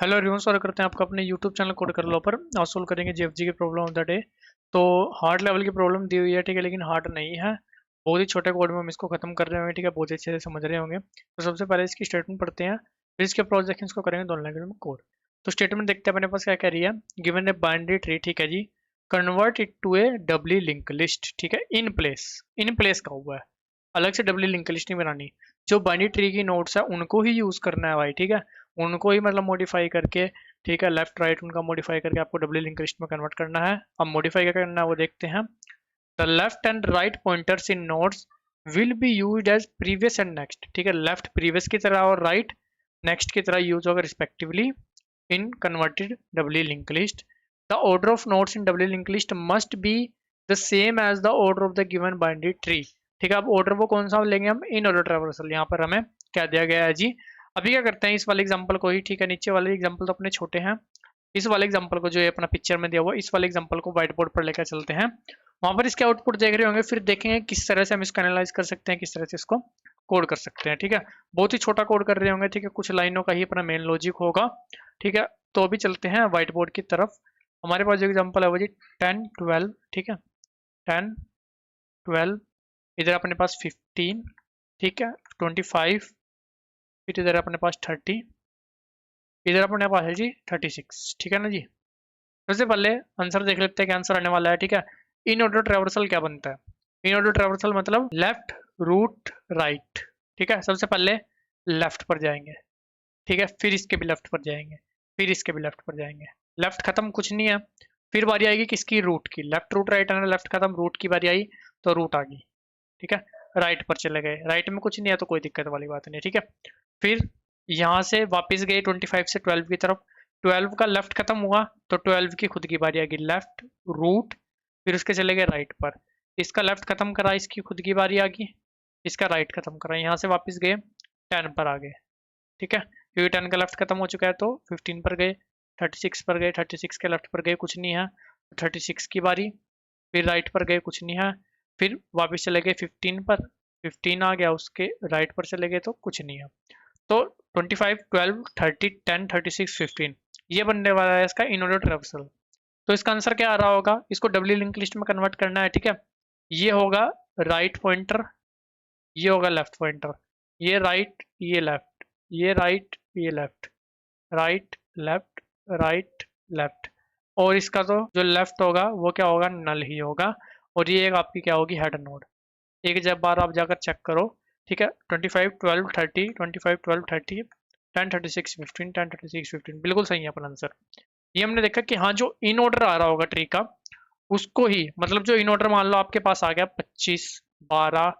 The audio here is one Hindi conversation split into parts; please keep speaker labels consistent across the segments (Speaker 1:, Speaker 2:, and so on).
Speaker 1: हेलो एवरीवन, स्वागत करते हैं आपका अपने यूट्यूब चैनल कोड कर लो पर। आज सोल्व करेंगे जीएफजी की प्रॉब्लम ऑफ द डे। तो हार्ड लेवल की प्रॉब्लम दी हुई है, ठीक है, लेकिन हार्ड नहीं है। बहुत ही छोटे कोड में हम इसको खत्म कर रहे होंगे, ठीक है, बहुत ही अच्छे से समझ रहे होंगे। तो सबसे पहले इसकी स्टेटमेंट पढ़ते हैं, फिर इसके प्रोजेक्शन इसको करेंगे दोनों लैंग्वेज में कोड। तो स्टेटमेंट देखते हैं अपने पास क्या कह रही है। गिवन ए बाइनरी ट्री, ठीक है जी, convert it to a doubly linked list, ठीक है, इन प्लेस का हुआ है, अलग से डबली लिंक लिस्ट नहीं बनानी। जो बाइनरी ट्री की नोड्स है उनको ही यूज करना है भाई, ठीक है, उनको ही मतलब मॉडिफाई करके, ठीक है, लेफ्ट राइट उनका मॉडिफाई करके आपको डब्ल्यू लिंक लिस्ट में कन्वर्ट करना है। अब मॉडिफाई क्या करना है वो देखते हैं। The left and right pointers in nodes will be used as previous and next, ठीक है, लेफ्ट प्रीवियस की तरह और राइट नेक्स्ट की तरह यूज होगा respectively in converted W link list. The order of nodes in W link list must be the same as the order of the given binary tree, ठीक है। अब ऑर्डर वो कौन सा लेंगे हम, इन ऑर्डर ट्रैवर्सल, यहाँ पर हमें क्या दिया गया है जी। अभी क्या करते हैं, इस वाले एग्जांपल को ही, ठीक है, नीचे वाले एग्जांपल तो अपने छोटे हैं, इस वाले एग्जांपल को जो है अपना पिक्चर में दिया हुआ, इस वाले एग्जांपल को व्हाइट बोर्ड पर लेकर चलते हैं। वहां पर इसके आउटपुट देख रहे होंगे, फिर देखेंगे किस तरह से हम इसको एनालाइज कर सकते हैं, किस तरह से इसको कोड कर सकते हैं, ठीक है। बहुत ही छोटा कोड कर रहे होंगे, ठीक है, कुछ लाइनों का ही अपना मेन लॉजिक होगा, ठीक है। तो अभी चलते हैं व्हाइट बोर्ड की तरफ। हमारे पास जो एग्जाम्पल है वो जी 10 12, ठीक है, 10 12, इधर अपने पास 15, ठीक है, 25, फिर इधर अपने पास 30, इधर अपने पास है जी 36, ठीक है ना जी। सबसे पहले आंसर देख लेते हैं कि आंसर आने वाला है, ठीक है। इन ऑर्डर ट्रेवर्सल क्या बनता है, इन ऑर्डर ट्रेवर्सल मतलब लेफ्ट रूट राइट, ठीक है। सबसे पहले लेफ्ट पर जाएंगे, ठीक है, फिर इसके भी लेफ्ट पर जाएंगे, फिर इसके भी लेफ्ट पर जाएंगे। लेफ्ट खत्म, कुछ नहीं है, फिर बारी आएगी किसकी, रूट की। लेफ्ट रूट राइट है ना, लेफ्ट खत्म, रूट की बारी आई तो रूट आ गई, ठीक है। राइट पर चले गए, राइट में कुछ नहीं है तो कोई दिक्कत वाली बात नहीं, ठीक है। फिर यहाँ से वापस गए 25 से 12 की तरफ, 12 का लेफ्ट खत्म हुआ तो 12 की खुद की बारी आ गई, लेफ्ट रूट, फिर उसके चले गए राइट पर, इसका लेफ्ट खत्म करा, इसकी खुद की बारी आ गई, इसका राइट खत्म करा, यहाँ से वापस गए 10 पर आ गए, ठीक है, क्योंकि 10 का लेफ्ट खत्म हो चुका है तो 15 पर गए, 36 पर गए, 36 के लेफ्ट पर गए, कुछ नहीं है, 36 की बारी, फिर राइट पर गए, कुछ नहीं है, फिर वापस चले गए 15 पर, 15 आ गया, उसके राइट पर चले गए तो कुछ नहीं है। तो 25 12 30 10 36 15 ये बनने वाला है इसका इन ऑर्डर ट्रेवर्सल। तो इसका आंसर क्या आ रहा होगा, इसको डब्ल्यू लिंक लिस्ट में कन्वर्ट करना है, ठीक है। ये होगा राइट पॉइंटर, ये होगा लेफ्ट पॉइंटर, ये राइट, ये लेफ्ट, ये राइट, ये left, right left, right left, और इसका तो जो लेफ्ट होगा वो क्या होगा, नल ही होगा, और ये एक आपकी क्या होगी, हेड नोड। एक जब बार आप जाकर चेक करो, ठीक है, 25 12 30 25 12 30 10 36 15 10 36 15 बिल्कुल सही है अपना आंसर। ये हमने देखा कि हाँ, जो इन ऑर्डर आ रहा होगा ट्री का उसको ही, मतलब जो इन ऑर्डर मान लो आपके पास आ गया 25 12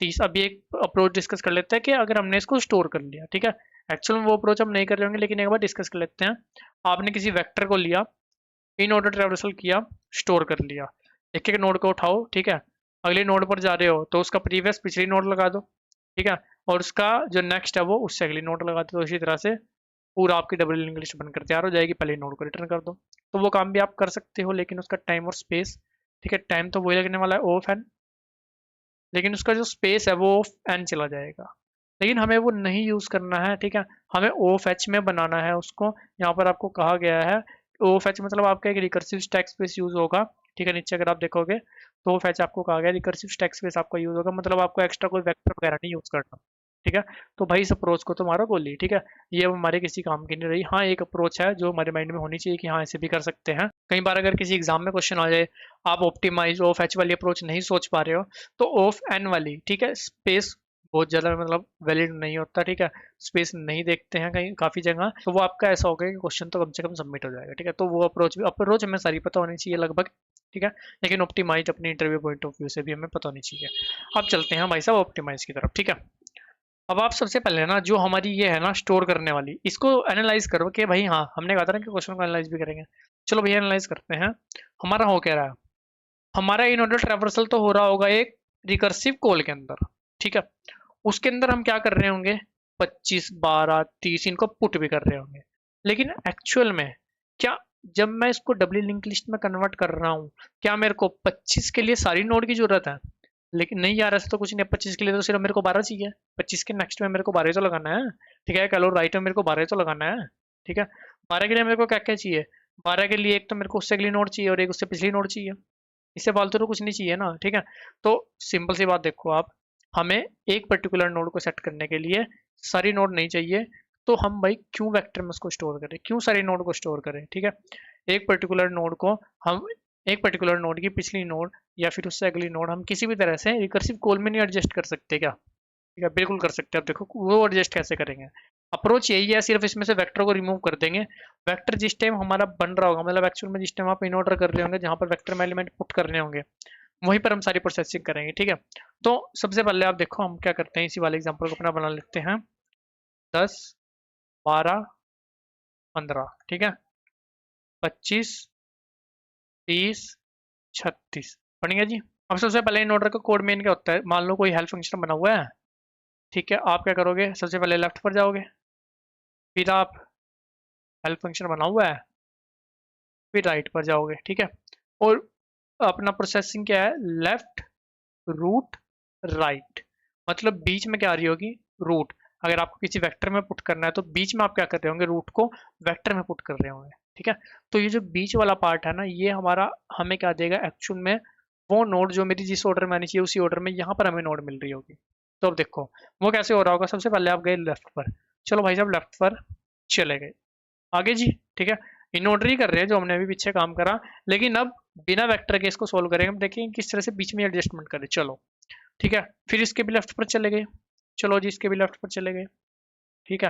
Speaker 1: 30। अभी एक अप्रोच डिस्कस कर लेते हैं कि अगर हमने इसको स्टोर कर लिया, ठीक है, एक्चुअल में वो अप्रोच हम नहीं कर रहे होंगे लेकिन एक बार डिस्कस कर लेते हैं। आपने किसी वेक्टर को लिया, इन ऑर्डर ट्रेवर्सल किया, स्टोर कर लिया, एक एक नोड को उठाओ, ठीक है, अगले नोड पर जा रहे हो तो उसका प्रीवियस पिछली नोड लगा दो, ठीक है, और उसका जो नेक्स्ट है वो उससे अगली नोड लगा दो। तो इसी तरह से पूरा आपकी डबल लिंक लिस्ट बनकर तैयार हो जाएगी, पहले नोड को रिटर्न कर दो। तो वो काम भी आप कर सकते हो, लेकिन उसका टाइम और स्पेस, ठीक है, टाइम तो वही लगने वाला है ऑफ एन, लेकिन उसका जो स्पेस है वो ऑफ एन चला जाएगा, लेकिन हमें वो नहीं यूज करना है, ठीक है, हमें ऑफ एच में बनाना है उसको। यहाँ पर आपको कहा गया है ऑफ एच मतलब आपका एक रिकर्सिव स्टैक स्पेस यूज होगा, ठीक है, नीचे अगर आप देखोगे तो ऑफ एच आपको कहा गया रिकर्सिव स्टैक स्पेस आपका यूज होगा, मतलब आपको एक्स्ट्रा कोई वेक्टर वगैरह नहीं यूज करना, ठीक है। तो भाई इस अप्रोच को तुम्हारा गोली, ठीक है, ये अब हमारे किसी काम की नहीं रही। हाँ, एक अप्रोच है जो हमारे माइंड में होनी चाहिए कि हाँ ऐसे भी कर सकते हैं। कई बार अगर किसी एग्जाम में क्वेश्चन आ जाए, आप ऑप्टिमाइज ऑफ एच वाली अप्रोच नहीं सोच पा रहे हो, तो ऑफ एन वाली, ठीक है, स्पेस बहुत ज़्यादा मतलब वैलिड नहीं होता, ठीक है, स्पेस नहीं देखते हैं कहीं काफ़ी जगह, तो वो आपका ऐसा हो गया कि क्वेश्चन तो कम से कम सबमिट हो जाएगा, ठीक है। तो वो अप्रोच हमें सारी पता होनी चाहिए लगभग, ठीक है, लेकिन ऑप्टिमाइज अपनी इंटरव्यू पॉइंट ऑफ व्यू से भी हमें पता होनी चाहिए। अब चलते हैं भाई साहब ऑप्टिमाइज की तरफ, ठीक है। अब आप सबसे पहले ना जो हमारी ये है ना स्टोर करने वाली, इसको एनालाइज करो कि भाई हाँ, हमने कहा था ना कि क्वेश्चन को एनालाइज भी करेंगे। चलो भैया एनालाइज करते हैं। हमारा हो क्या रहा है, हमारा इन ऑर्डर ट्रैवर्सल तो हो रहा होगा एक रिकर्सिव कॉल के अंदर, ठीक है, उसके अंदर हम क्या कर रहे होंगे, 25 12 30 इनको पुट भी कर रहे होंगे, लेकिन एक्चुअल में क्या, जब मैं इसको डब्ल्यू लिंक लिस्ट में कन्वर्ट कर रहा हूँ, क्या मेरे को 25 के लिए सारी नोड की जरूरत है, लेकिन नहीं यार, ऐसा तो कुछ नहीं है। 25 के लिए तो सिर्फ मेरे को 12 चाहिए, 25 के नेक्स्ट में मेरे को 12 तो लगाना है, ठीक है, कलो राइट में मेरे को 12 तो लगाना है, ठीक है। 12 के लिए मेरे को क्या क्या चाहिए, 12 के लिए एक तो मेरे को उससे अगली नोड चाहिए और एक उससे पिछली नोड चाहिए, इससे फालतू तो कुछ नहीं चाहिए ना, ठीक है। तो सिंपल सी बात देखो आप, हमें एक पर्टिकुलर नोड को सेट करने के लिए सारी नोड नहीं चाहिए, तो हम भाई क्यों वेक्टर में उसको स्टोर करें, क्यों सारी नोड को स्टोर करें, ठीक है। एक पर्टिकुलर नोड को हम, एक पर्टिकुलर नोड की पिछली नोड या फिर उससे अगली नोड हम किसी भी तरह से रिकर्सिव कॉल में नहीं एडजस्ट कर सकते क्या, ठीक है बिल्कुल कर सकते हैं। अब देखो वो एडजस्ट कैसे करेंगे, अप्रोच यही है, सिर्फ इसमें से वेक्टर को रिमूव कर देंगे। वेक्टर जिस टाइम हमारा बन रहा होगा, मतलब एक्चुअल में जिस टाइम आप इन ऑर्डर कर रहे होंगे जहां पर वेक्टर में एलिमेंट पुट करने होंगे, वहीं पर हम सारी प्रोसेसिंग करेंगे, ठीक है। तो सबसे पहले आप देखो हम क्या करते हैं, इसी वाले एग्जांपल को अपना बना लेते हैं, 10 12 15, ठीक है, 25 30 36 बन गया जी। अब सबसे पहले इन ऑर्डर का कोड मेन क्या होता है, मान लो कोई हेल्प फंक्शन बना हुआ है, ठीक है, आप क्या करोगे, सबसे पहले लेफ्ट पर जाओगे, फिर आप हेल्प फंक्शन बना हुआ है, फिर राइट पर जाओगे, ठीक है। और अपना प्रोसेसिंग क्या है, लेफ्ट रूट राइट, मतलब बीच में क्या आ रही होगी, रूट। अगर आपको किसी वेक्टर में पुट करना है तो बीच में आप क्या कर रहे होंगे, रूट को वेक्टर में पुट कर रहे होंगे, ठीक है। तो ये जो बीच वाला पार्ट है ना, ये हमारा हमें क्या देगा एक्चुअल में, वो नोड जो मेरी जिस ऑर्डर में आनी चाहिए उसी ऑर्डर में यहाँ पर हमें नोड मिल रही होगी। तो अब देखो वो कैसे हो रहा होगा, सबसे पहले आप गए लेफ्ट पर, चलो भाई साहब लेफ्ट पर चले गए, आगे जी, ठीक है। इन ऑर्डर ही कर रहे हैं जो हमने अभी पीछे काम करा, लेकिन अब बिना वेक्टर के इसको सोल्व करेंगे, हम देखेंगे किस तरह से बीच में एडजस्टमेंट करें, चलो ठीक है। फिर इसके भी लेफ्ट पर चले गए, चलो जी इसके भी लेफ्ट पर चले गए, ठीक है।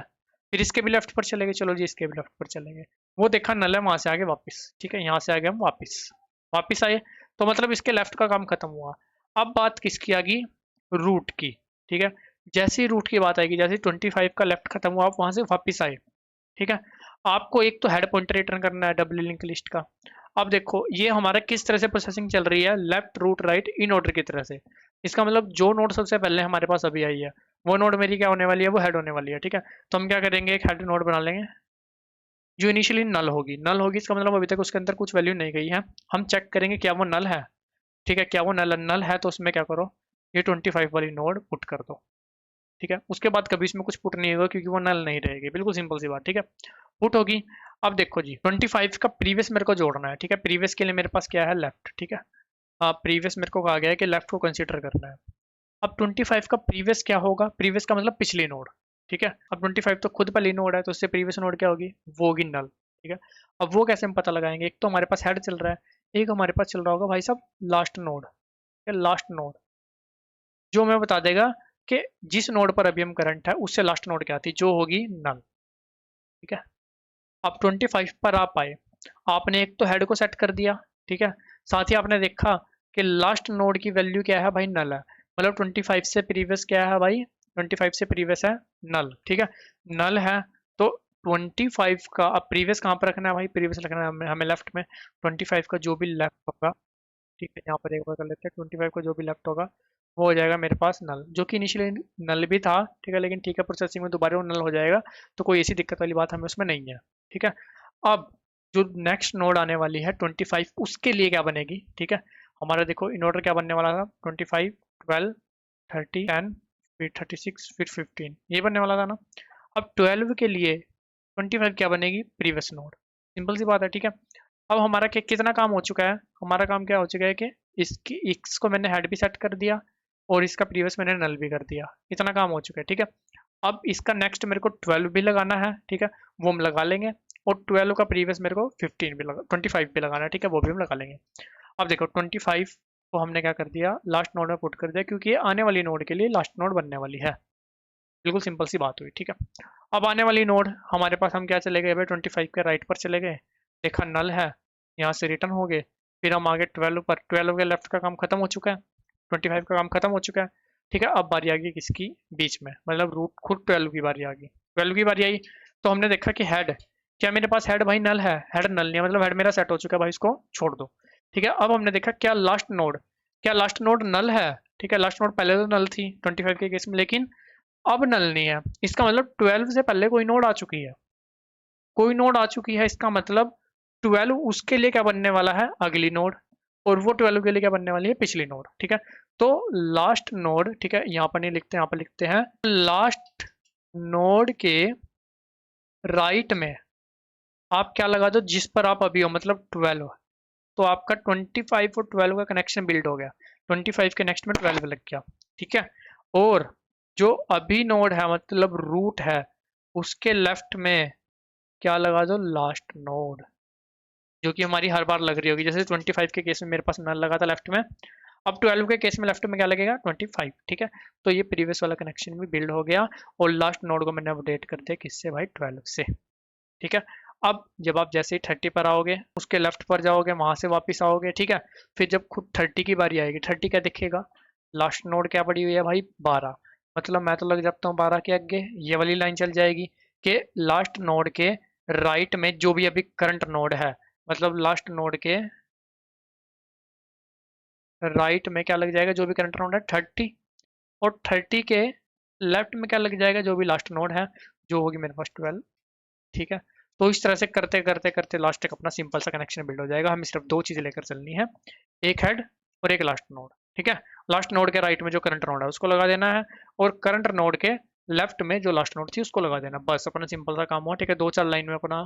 Speaker 1: फिर इसके भी लेफ्ट पर चले गए, चलो जी इसके भी लेफ्ट पर चले गए, वो देखा नल है, वहां से आगे वापस, ठीक है, यहाँ से आगे हम वापस वापस आए, तो मतलब इसके लेफ्ट का काम खत्म हुआ। अब बात किसकी आ गई, रूट की, ठीक है। जैसे ही रूट की बात आएगी, जैसे 25 का लेफ्ट खत्म हुआ, आप वहां से वापस आए, ठीक है। आपको एक तो हेड पॉइंटर रिटर्न करना है डब्ल्यू लिंक लिस्ट का। अब देखो ये हमारा किस तरह से प्रोसेसिंग चल रही है, left root right in order की तरह से। इसका मतलब जो नोड सबसे पहले हमारे पास अभी आई है, वो नोड मेरी क्या होने वाली है, वो हेड होने वाली है, ठीक है। तो हम क्या करेंगे, एक हेड नोड बना लेंगे जो इनिशियली नल होगी, नल होगी इसका मतलब अभी तक उसके अंदर कुछ वैल्यू नहीं गई है, हम चेक करेंगे क्या वो नल है, ठीक है। क्या वो नल नल है तो उसमें क्या करो, ये 25 वाली नोड पुट कर दो, ठीक है। उसके बाद कभी इसमें कुछ पुट नहीं होगा क्योंकि वो नल नहीं रहेगी, बिल्कुल सिंपल सी बात, ठीक है। पुट होगी। अब देखो जी 25 का प्रीवियस मेरे को जोड़ना है, ठीक है। प्रीवियस के लिए मेरे पास क्या है, लेफ्ट, ठीक है। प्रीवियस मेरे को कहा गया है कि लेफ्ट को कंसीडर करना है। अब 25 का प्रीवियस क्या होगा, प्रीवियस का मतलब पिछली नोड, ठीक है। अब 25 तो खुद पहली नोड है तो उससे प्रीवियस नोड क्या होगी, वो होगी नल, ठीक है। अब वो कैसे हम पता लगाएंगे, एक तो हमारे पास हेड चल रहा है, एक हमारे पास चल रहा होगा भाई साहब लास्ट नोड, या लास्ट नोड, जो हमें बता देगा कि जिस नोड पर अभी हम करंट है उससे लास्ट नोड क्या थी, जो होगी नल, ठीक है। अब 25 पर आप आए, आपने एक तो हेड को सेट कर दिया, ठीक है। साथ ही आपने देखा कि लास्ट नोड की वैल्यू क्या है भाई, नल है, मतलब 25 से प्रीवियस क्या है भाई, 25 से प्रीवियस है नल, ठीक है। नल है तो 25 का, अब प्रीवियस कहाँ पर रखना है भाई, प्रीवियस रखना है हमें लेफ्ट में, 25 का जो भी लेफ्ट होगा, ठीक है, यहाँ पर एक बार कर लेते हैं, 25 का जो भी लेफ्ट होगा वो हो जाएगा मेरे पास नल, जो कि इनिशियली नल भी था, ठीक है, लेकिन ठीक है प्रोसेसिंग में दोबारा वो नल हो जाएगा, तो कोई ऐसी दिक्कत वाली बात हमें उसमें नहीं है, ठीक है। अब जो नेक्स्ट नोड आने वाली है 25, उसके लिए क्या बनेगी, ठीक है। हमारा देखो इन ऑर्डर क्या बनने वाला था, 25 12 30 10 फिर 36 फिर 15, ये बनने वाला था ना। अब 12 के लिए 25 क्या बनेगी, प्रीवियस नोड, सिंपल सी बात है, ठीक है। अब हमारा क्या कितना काम हो चुका है, हमारा काम क्या हो चुका है कि इसकी इसको मैंने हेड भी सेट कर दिया और इसका प्रीवियस मैंने नल भी कर दिया, इतना काम हो चुका है, ठीक है। अब इसका नेक्स्ट मेरे को 12 भी लगाना है, ठीक है, वो हम लगा लेंगे, और 12 का प्रीवियस मेरे को 15 भी लगा 25 भी लगाना है, ठीक है, वो भी हम लगा लेंगे। अब देखो 25 को हमने क्या कर दिया, लास्ट नोड में पुट कर दिया, क्योंकि ये आने वाली नोड के लिए लास्ट नोड बनने वाली है, बिल्कुल सिंपल सी बात हुई, ठीक है। अब आने वाली नोड हमारे पास हम क्या चले गए भाई, 25 के राइट पर चले गए, देखा नल है, यहाँ से रिटर्न हो गए, फिर हम आगे 12 पर, 12 के लेफ्ट का काम खत्म हो चुका है, 25 का काम खत्म हो चुका है, ठीक है। अब बारी आ गई किसकी, बीच में, मतलब रूट खुद 12 की बारी आ गई, 12 की बारी आई, तो हमने देखा कि हेड, क्या मेरे पास हेड भाई नल है, हेड नल नहीं है, मतलब हेड मेरा सेट हो चुका है भाई, इसको छोड़ दो, ठीक है। अब हमने देखा क्या लास्ट नोड, क्या लास्ट नोड नल है, ठीक है। लास्ट नोड पहले तो नल थी 25 के केस में, लेकिन अब नल नहीं है, इसका मतलब 12 से पहले कोई नोड आ चुकी है, कोई नोड आ चुकी है, इसका मतलब 12 उसके लिए क्या बनने वाला है, अगली नोड, और वो 12 के लिए क्या बनने वाली है, पिछली नोड, ठीक है। तो लास्ट नोड, ठीक है, यहाँ पर नहीं लिखते, यहाँ पर लिखते हैं लास्ट नोड के राइट में, आप क्या लगा दो जिस पर आप अभी हो, मतलब 12 हो, तो आपका 25 और 12 का कनेक्शन बिल्ड हो गया, 25 के नेक्स्ट में 12 लग गया, ठीक है। और जो अभी नोड है मतलब रूट है, उसके लेफ्ट में क्या लगा दो, लास्ट नोड, जो कि हमारी हर बार लग रही होगी। जैसे 25 के केस में मेरे पास नल लगा था लेफ्ट में, अब 12 के केस में लेफ्ट में क्या लगेगा, 25, ठीक है। तो ये प्रीवियस वाला कनेक्शन भी बिल्ड हो गया, और लास्ट नोड को मैंने अपडेट कर दिया किससे भाई, 12 से, ठीक है। अब जब आप जैसे ही 30 पर आओगे, उसके लेफ्ट पर जाओगे, वहां से वापस आओगे, ठीक है। फिर जब खुद 30 की बारी आएगी, 30 क्या दिखेगा, लास्ट नोड क्या पड़ी हुई है भाई, 12, मतलब मैं तो लग जाता हूँ 12 के आगे, ये वाली लाइन चल जाएगी कि लास्ट नोड के राइट में जो भी अभी करंट नोड है, मतलब लास्ट नोड के राइट में क्या लग जाएगा, जो भी करंट नोड है 30, और 30 के लेफ्ट में क्या लग जाएगा, जो भी लास्ट नोड है, जो होगी मेरे पास 12, ठीक है। तो इस तरह से करते करते करते लास्ट तक अपना सिंपल सा कनेक्शन बिल्ड हो जाएगा। हमें सिर्फ दो चीजें लेकर चलनी है, एक हेड और एक लास्ट नोड, ठीक है। लास्ट नोड के राइट में जो करंट नोड है उसको लगा देना है, और करंट नोड के लेफ्ट में जो लास्ट नोड थी उसको लगा देना, बस अपना सिंपल सा काम हुआ, ठीक है। दो चार लाइन में अपना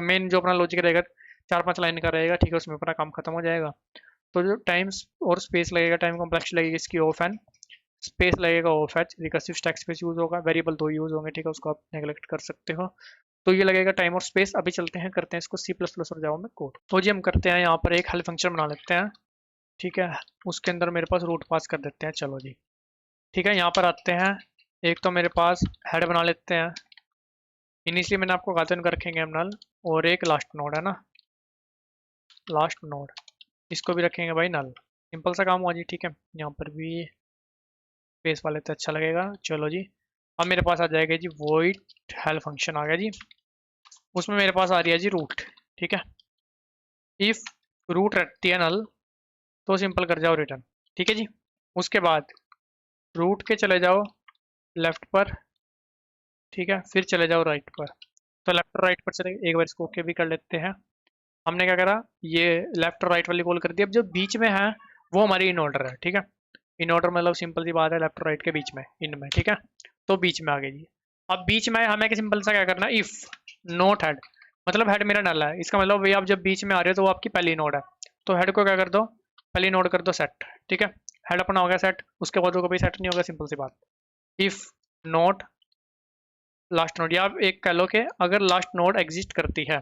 Speaker 1: मेन जो अपना लॉजिक रहेगा, चार पांच लाइन का रहेगा, ठीक है, उसमें अपना काम खत्म हो जाएगा। तो जो टाइम और स्पेस लगेगा, टाइम कॉम्प्लेक्सिटी लगेगी इसकी ऑफ एन, स्पेस लगेगा of H, recursive stack space use होगा, वेरिएबल दो यूज होंगे, ठीक है, उसको आप नेगलेक्ट कर सकते हो। तो ये लगेगा टाइम और स्पेस। अभी चलते हैं करते हैं इसको सी प्लस प्लस और जावा में कोड। तो जी हम करते हैं यहाँ पर एक हेल्प फंक्शन बना लेते हैं, ठीक है। उसके अंदर मेरे पास रूट पास कर देते हैं, चलो जी, ठीक है। यहाँ पर आते हैं, एक तो मेरे पास हेड बना लेते हैं, इनिशियली मैंने आपको कहा था इनका रखेंगे हम नल, और एक लास्ट नोड है ना, लास्ट नोड, इसको भी रखेंगे भाई नल, सिंपल सा काम हुआ जी, ठीक है। यहाँ पर भी स्पेस वाले तो अच्छा लगेगा, चलो जी। अब मेरे पास आ जाएगा जी वॉइड हेल्प फंक्शन आ गया जी, उसमें मेरे पास आ रही है जी रूट, ठीक है। इफ रूट रखती है नल तो सिंपल कर जाओ रिटर्न, ठीक है जी। उसके बाद रूट के चले जाओ लेफ्ट पर, ठीक है, फिर चले जाओ राइट पर। तो लेफ्ट और राइट पर चले, एक बार इसको ओके भी कर लेते हैं। हमने क्या करा, ये लेफ्ट और राइट वाली कॉल कर दी, अब जो बीच में है वो हमारी इन ऑर्डर है, ठीक है। इन ऑर्डर मतलब सिंपल सी बात है, लेफ्ट और राइट के बीच में, इन में, ठीक है। तो बीच में आ गई जी। अब बीच में हमें सिंपल सा क्या करना है, इफ नोट हेड, मतलब हेड मेरा नल है, इसका मतलब भैया आप जब बीच में आ रहे हो तो वो आपकी पहली नोड है, तो हेड को क्या कर दो, पहली नोड कर दो सेट, ठीक है। हेड अपना हो गया सेट, उसके बाद वो कभी सेट नहीं होगा, सिंपल सी बात। इफ नोट लास्ट नोड, या आप एक कह लो कि अगर लास्ट नोड एग्जिस्ट करती है,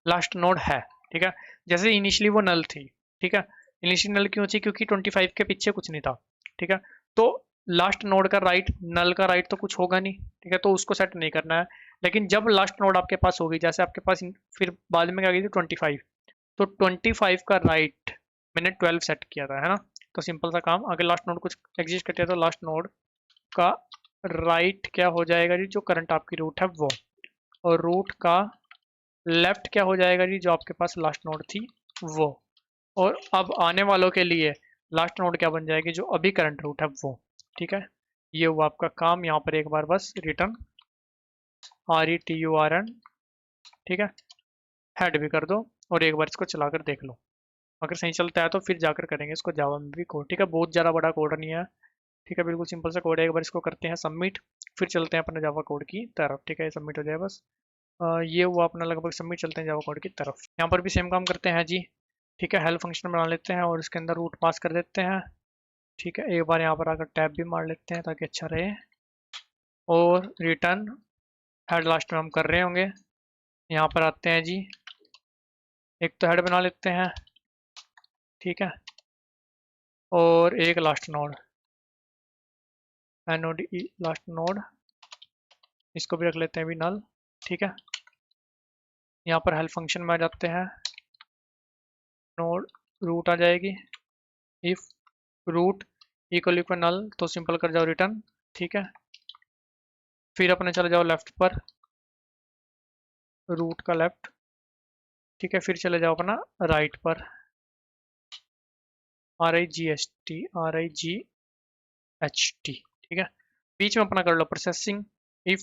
Speaker 1: लास्ट नोड है, ठीक है। जैसे इनिशियली वो नल थी, ठीक है। इनिशियली नल क्यों थी, क्योंकि 25 के पीछे कुछ नहीं था, ठीक है। तो लास्ट नोड का राइट, नल का राइट तो कुछ होगा नहीं, ठीक है, तो उसको सेट नहीं करना है। लेकिन जब लास्ट नोड आपके पास होगी, जैसे आपके पास फिर बाद में क्या गई थी 25, तो 25 का राइट मैंने 12 सेट किया था, है ना। तो सिंपल सा काम, अगर लास्ट नोड कुछ एग्जिस्ट करता है तो लास्ट नोड का राइट क्या हो जाएगा जी, जो करंट आपकी रूट है वो, और रूट का लेफ्ट क्या हो जाएगा जी, जो आपके पास लास्ट नोड थी वो, और अब आने वालों के लिए लास्ट नोड क्या बन जाएगी, जो अभी करंट रूट है वो, ठीक है। ये हुआ आपका काम, यहाँ पर एक बार बस रिटर्न RETURN, ठीक है, हेड भी कर दो, और एक बार इसको चलाकर देख लो, अगर सही चलता है तो फिर जाकर करेंगे इसको जावा में भी कोड, ठीक है। बहुत ज़्यादा बड़ा कोड नहीं है, ठीक है, बिल्कुल सिंपल सा कोड है। एक बार इसको करते हैं सबमिट, फिर चलते हैं अपने जावा कोड की तरफ, ठीक है, सबमिट हो जाए बस। ये हुआ अपना लगभग सबमिट, चलते हैं जावा कोड की तरफ। यहाँ पर भी सेम काम करते हैं जी, ठीक है। हेल्प फंक्शन बना लेते हैं और इसके अंदर रूट पास कर देते हैं, ठीक है। एक बार यहाँ पर आकर टैब भी मार लेते हैं ताकि अच्छा रहे, और रिटर्न हेड लास्ट में हम कर रहे होंगे। यहाँ पर आते हैं जी, एक तो हेड बना लेते हैं, ठीक है, और एक last node, NOD last node, इसको भी रख लेते हैं भी नल, ठीक है। यहाँ पर हेल्प फंक्शन में आ जाते हैं, नोड रूट आ जाएगी, इफ रूट इक्वल इक्वल नल तो सिंपल कर जाओ रिटर्न, ठीक है। फिर अपने चले जाओ लेफ्ट पर, रूट का लेफ्ट, ठीक है। फिर चले जाओ अपना राइट पर, RIGHT, ठीक है। बीच में अपना कर लो प्रोसेसिंग, इफ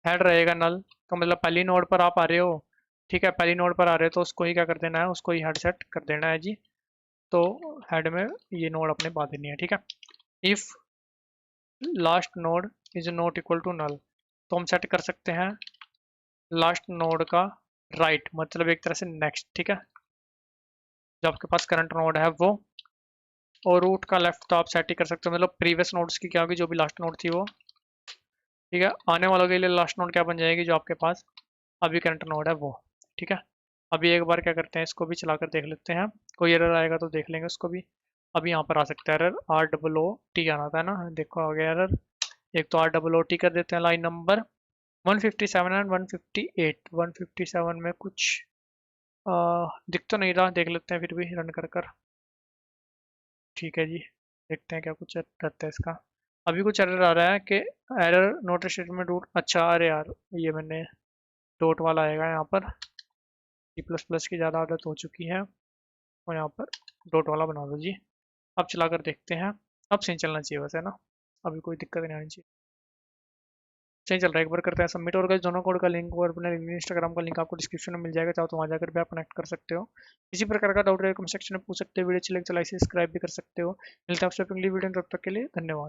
Speaker 1: हेड रहेगा नल तो मतलब पहली नोड पर आप आ रहे हो, ठीक है, पहली नोड पर आ रहे हो तो उसको ही क्या कर देना है, उसको ही हेड सेट कर देना है जी। तो हेड में ये नोड अपने पा देनी है, ठीक है। If last node is not equal to null, तो हम सेट कर सकते हैं लास्ट नोड का राइट मतलब एक तरह से नेक्स्ट, ठीक है, जो आपके पास करंट नोड है वो। और रूट का लेफ्ट तो आप सेट ही कर सकते हो, मतलब प्रीवियस नोड्स की क्या होगी, जो भी लास्ट नोड थी वो, ठीक है। आने वालों के लिए लास्ट नोड क्या बन जाएगी, जो आपके पास अभी करंट नोड है वो, ठीक है। अभी एक बार क्या करते हैं, इसको भी चलाकर देख लेते हैं, कोई एरर आएगा तो देख लेंगे उसको भी। अभी यहाँ पर आ सकता है एरर, ROOT आना था ना, देखो आ गया एरर। एक तो ROOT कर देते हैं लाइन नंबर 157 एंड 158। 157 में कुछ दिख तो नहीं रहा, देख लेते हैं फिर भी रन कर कर। ठीक है जी, देखते हैं क्या कुछ रहता है इसका। अभी कुछ एरर आ रहा है कि एरर नोट स्टेटमेंट रूट, अच्छा अरे यार ये मैंने डॉट वाला आएगा यहाँ पर, C++ की ज़्यादा आदत हो चुकी है, और यहाँ पर डॉट वाला बना दो जी। अब चला कर देखते हैं, अब सही चलना चाहिए वैसे ना, अभी कोई दिक्कत नहीं आनी चाहिए, सही चल रहा है। एक बार करते हैं सबमिट, और guys, दोनों कोड का लिंक और अपने इंस्टाग्राम का लिंक आपको डिस्क्रिप्शन में मिल जाएगा, चाहो तो वहाँ जाकर भी आप कनेक्ट कर सकते हो। किसी प्रकार का डाउट रहे कमेंट सेक्शन में पूछ सकते हो, वीडियो अच्छी लगे तो लाइक सब्सक्राइब भी कर सकते हो। मिलते हैं आपसे अगली वीडियो में, तब तक के लिए धन्यवाद।